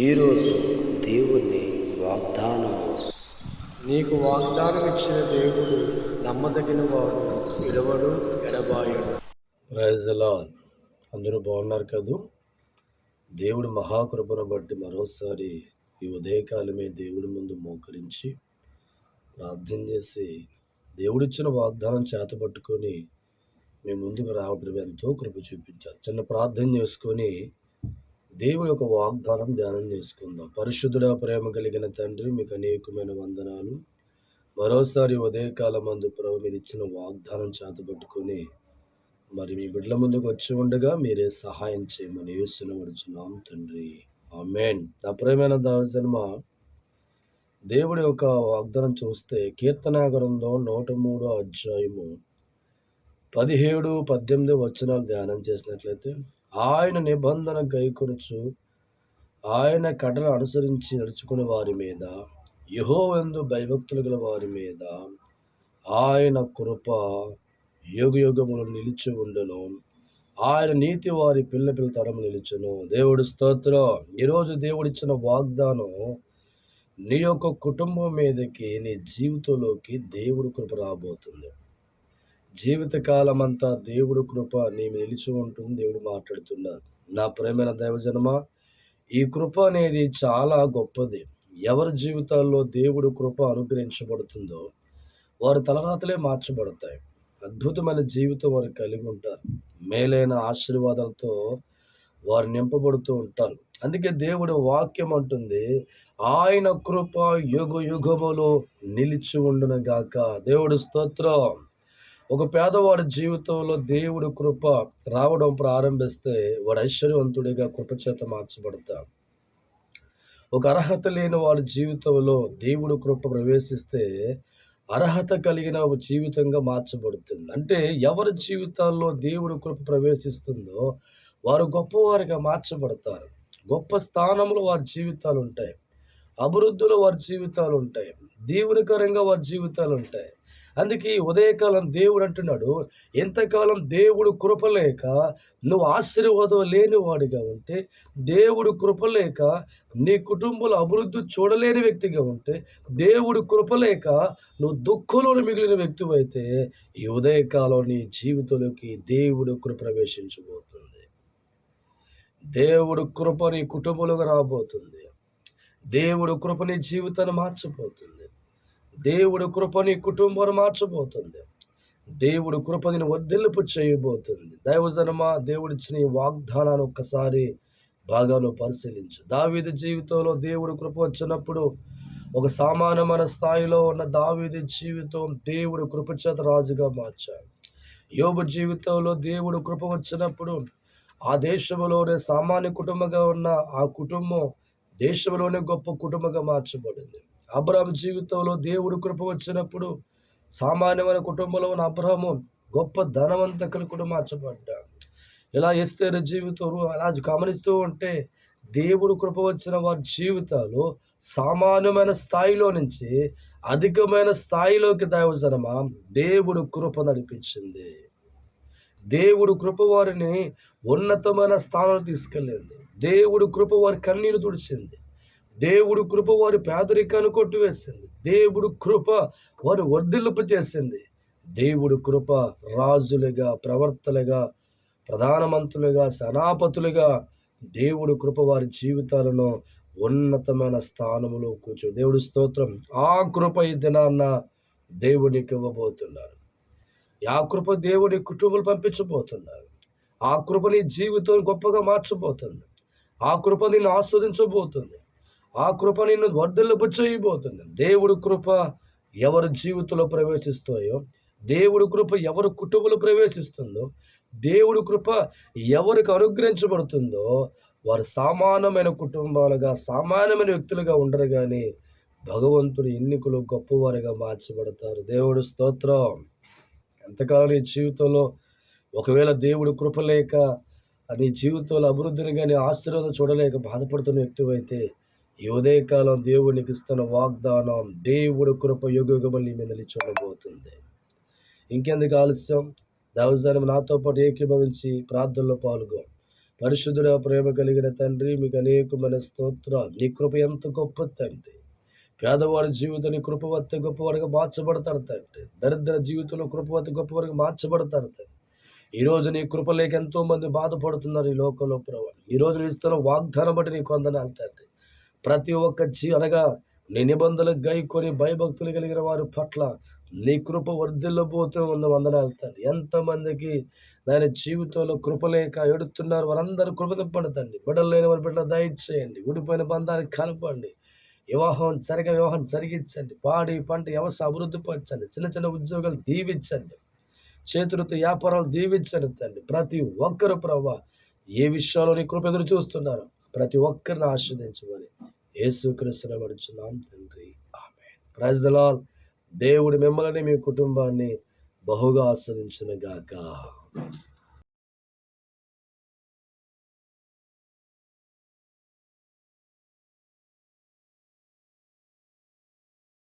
ఈరోజు దేవుని వాగ్దానము. నీకు వాగ్దానం ఇచ్చిన దేవుడు నమ్మదగిన వాడు, విడవడు, ఎడబాయడు. Praise the Lord. అందరూ బాగున్నారు కదూ? దేవుడి మహాకృపను బట్టి మరోసారి ఈ ఉదయకాలమే దేవుడి ముందు మోకరించి ప్రార్థన చేసి దేవుడిచ్చిన వాగ్దానం చేతపట్టుకొని మీ ముందుకు రావడం ఎంతో కృప చూపించారు. చిన్న ప్రార్థన చేసుకొని దేవుడి యొక్క వాగ్దానం ధ్యానం చేసుకుందాం. పరిశుద్ధుడా, ప్రేమ కలిగిన తండ్రి, మీకు అనేకమైన వందనాలు. మరోసారి ఉదయకాలం మందు ప్రభు మీరు ఇచ్చిన వాగ్దానం చేతపట్టుకొని మరి మీ బిడ్డల ముందుకు వచ్చి ఉండగా మీరే సహాయం చేయమని యేసుని అడుగుచున్నాం తండ్రి, ఆమేన్. నా ప్రియమైన దాసనమా, దేవుడి యొక్క వాగ్దానం చూస్తే కీర్తన గ్రంథం 103 అధ్యాయము 17, 18 వచనాలు ధ్యానం చేసినట్లయితే, ఆయన నిబంధన గైకొనుచు ఆయన కట్టడలు అనుసరించి నడుచుకునే వారి మీద, యెహోవాయందు భయభక్తులు గల వారి మీద ఆయన కృప యుగయుగములు నిలిచి ఉండును. ఆయన నీతి వారి పిల్ల తరము నిలుచును. దేవుడి స్తోత్రం. ఈరోజు దేవుడిచ్చిన వాగ్దానం, నీ యొక్క కుటుంబం మీదకి, నీ జీవితంలోకి దేవుడి కృప రాబోతుంది. జీవితకాలం అంతా దేవుడి కృప నీ మీద నిలిచి ఉంటుంది. దేవుడు మాట్లాడుతున్నారు. నా ప్రియమైన దైవజనమా, ఈ కృప అనేది చాలా గొప్పది. ఎవరి జీవితాల్లో దేవుడి కృప అనుగ్రహించబడుతుందో వారి తలరాతలే మార్చబడతాయి. అద్భుతమైన జీవితం వారు కలిగి ఉంటారు. మేలైన ఆశీర్వాదాలతో వారు నింపబడుతూ ఉంటారు. అందుకే దేవుడి వాక్యం అంటుంది, ఆయన కృప యుగ యుగములు నిలిచి ఉండును గాక. దేవుడి స్తోత్రం. ఒక పేదవాడి జీవితంలో దేవుడి కృప రావడం ప్రారంభిస్తే వాడు ఐశ్వర్యవంతుడిగా కృపచేత మార్చబడతాడు. ఒక అర్హత లేని వాడి జీవితంలో దేవుడి కృప ప్రవేశిస్తే అర్హత కలిగిన ఒక జీవితంగా మార్చబడుతుంది. అంటే ఎవరి జీవితాల్లో దేవుడి కృప ప్రవేశిస్తుందో వారు గొప్పవారిగా మార్చబడతారు. గొప్ప స్థానంలో వారి జీవితాలు ఉంటాయి. అభివృద్ధిలో వారి జీవితాలు ఉంటాయి. దీవెనకరంగా వారి జీవితాలు ఉంటాయి. అందుకే ఈ ఉదయకాలం దేవుడు అంటున్నాడు, ఎంతకాలం దేవుడు కృపలేక నువ్వు ఆశీర్వాదం లేని వాడిగా ఉంటే, దేవుడు కృపలేక నీ కుటుంబంలో అభివృద్ధి చూడలేని వ్యక్తిగా ఉంటే, దేవుడు కృపలేక నువ్వు దుఃఖంలో మిగిలిన వ్యక్తి అయితే, ఈ ఉదయకాలం నీ జీవితంలోకి దేవుడు కృప ప్రవేశించబోతుంది. దేవుడు కృప నీ కుటుంబంలోకి రాబోతుంది. దేవుడు కృప నీ జీవితాన్ని మార్చబోతుంది. దేవుడు కృప నీ కుటుంబాన్ని మార్చబోతుంది. దేవుడు కృప నిన్ను వర్ధిల్లింపు చేయబోతుంది. దైవజనమా, దేవుడిచ్చిన ఈ వాగ్దానాన్ని ఒక్కసారి బాగా పరిశీలించు. దావీదు జీవితంలో దేవుడు కృప వచ్చినప్పుడు ఒక సామాన్యమైన స్థాయిలో ఉన్న దావీదు జీవితం దేవుడు కృప చేత రాజుగా మార్చాడు. యోబు జీవితంలో దేవుడు కృప వచ్చినప్పుడు ఆ దేశంలోనే సామాన్య కుటుంబంగా ఉన్న ఆ కుటుంబం దేశంలోనే గొప్ప కుటుంబంగా మార్చబడింది. అబ్రహాము జీవితంలో దేవుడు కృప వచ్చినప్పుడు సామాన్యమైన కుటుంబంలో ఉన్న అబ్రహాము గొప్ప ధనవంతకులు కూడా మార్చబడ్డాడు. ఇలా ఎస్తేరు జీవితం అలా గమనిస్తూ ఉంటే దేవుడు కృప వచ్చిన వారి జీవితాలు సామాన్యమైన స్థాయిలో నుంచి అధికమైన స్థాయిలోకి దైవజనమా దేవుడు కృప నడిపించింది. దేవుడు కృప వారిని ఉన్నతమైన స్థానంలో తీసుకెళ్ళింది. దేవుడు కృప వారి కన్నీరు తుడిచింది. దేవుడు కృప వారి పేదరికాన్ని కొట్టివేసింది. దేవుడు కృప వారి వర్ధిల్లింపు చేసింది. దేవుడు కృప రాజులుగా, ప్రవర్తలుగా, ప్రధానమంత్రులుగా, సేనాపతులుగా దేవుడు కృప వారి జీవితాలను ఉన్నతమైన స్థానంలో కూర్చో. దేవుడి స్తోత్రం. ఆ కృప ఈ దినాన్న దేవునికి ఇవ్వబోతున్నారు. ఆ కృప దేవుడి కుటుంబాలు పంపించబోతున్నారు. ఆ కృప నీ జీవితం గొప్పగా మార్చబోతుంది. ఆ కృప నిన్ను ఆస్వాదించబోతుంది. ఆ కృప నిన్ను వర్ధిల్లింపు చేయబోతుంది. దేవుడి కృప ఎవరి జీవితంలో ప్రవేశిస్తాయో, దేవుడి కృప ఎవరి కుటుంబంలో ప్రవేశిస్తుందో, దేవుడి కృప ఎవరికి అనుగ్రహించబడుతుందో వారు సామాన్యమైన కుటుంబాలుగా, సామాన్యమైన వ్యక్తులుగా ఉండరు కానీ భగవంతుడి ఎన్నికలు గొప్పవారిగా మార్చబడతారు. దేవుడి స్తోత్రం. ఎంతకాలం నీ జీవితంలో ఒకవేళ దేవుడి కృప లేక నీ జీవితంలో అభివృద్ధిని కానీ ఆశీర్వాదం చూడలేక బాధపడుతున్న వ్యక్తి అయితే, ఈ ఉదయకాలం దేవునికి ఇస్తున్న వాగ్దానం, దేవుడి కృప యుగయుగములు నీ మీద నిలిచి ఉండబోతుంది. ఇంకెందుకు ఆలస్యం? దైవజనం నాతో పాటు ఏకీభవించి ప్రార్థనలో పాల్గొ. పరిశుద్ధుడ ప్రేమ కలిగిన తండ్రి, మీకు అనేకమైన స్తోత్రాలు. నీ కృప ఎంత గొప్ప తండ్రి. పేదవాడి జీవితం నీ కృప వస్తే గొప్పవాడిగా మార్చబడతారు తండ్రి. దరిద్ర జీవితంలో కృప వస్తే గొప్పవాడిగా మార్చబడతారు తండ్రి. ఈరోజు నీ కృప లేక ఎంతో మంది బాధపడుతున్నారు ఈ లోకంలో ప్రభు. ఈరోజు నీ ఇస్తున్న వాగ్దానం బట్టి నీకు వందనాలు తండ్రి. ప్రతి ఒక్క అనగా నీ నిబంధనలకు గైకొని భయభక్తులు కలిగిన వారి పట్ల నీ కృప వర్ధిల్లబోతూ ఉన్న వందనాలు తండ్రి. ఎంతమందికి దాని జీవితంలో కృప లేక ఎడుతున్నారు వారందరూ కృప నింపండి తండ్రి. బిడ్డలు లేని వారి బిడ్డలు దయచేయండి. విడిపోయిన బంధాన్ని కలపండి. వివాహం జరిగించండి. పాడి పంట వ్యవసాయ అభివృద్ధి పరచండి. చిన్న చిన్న ఉద్యోగాలు దీవించండి. చేతులతో వ్యాపారాలు దీవించండి తండ్రి. ప్రతి ఒక్కరు ప్రభు ఏ విషయాల్లో నీ కృప ఎదురు చూస్తున్నారు ప్రతి ఒక్కరిని ఆస్వాదించమని యేసుక్రీస్తుని అడుగుచున్నాం తండ్రి. ఆమేన్. Praise the Lord. దేవుడు మిమ్మల్ని మీ కుటుంబాన్ని బహుగా ఆస్వాదించును గాక.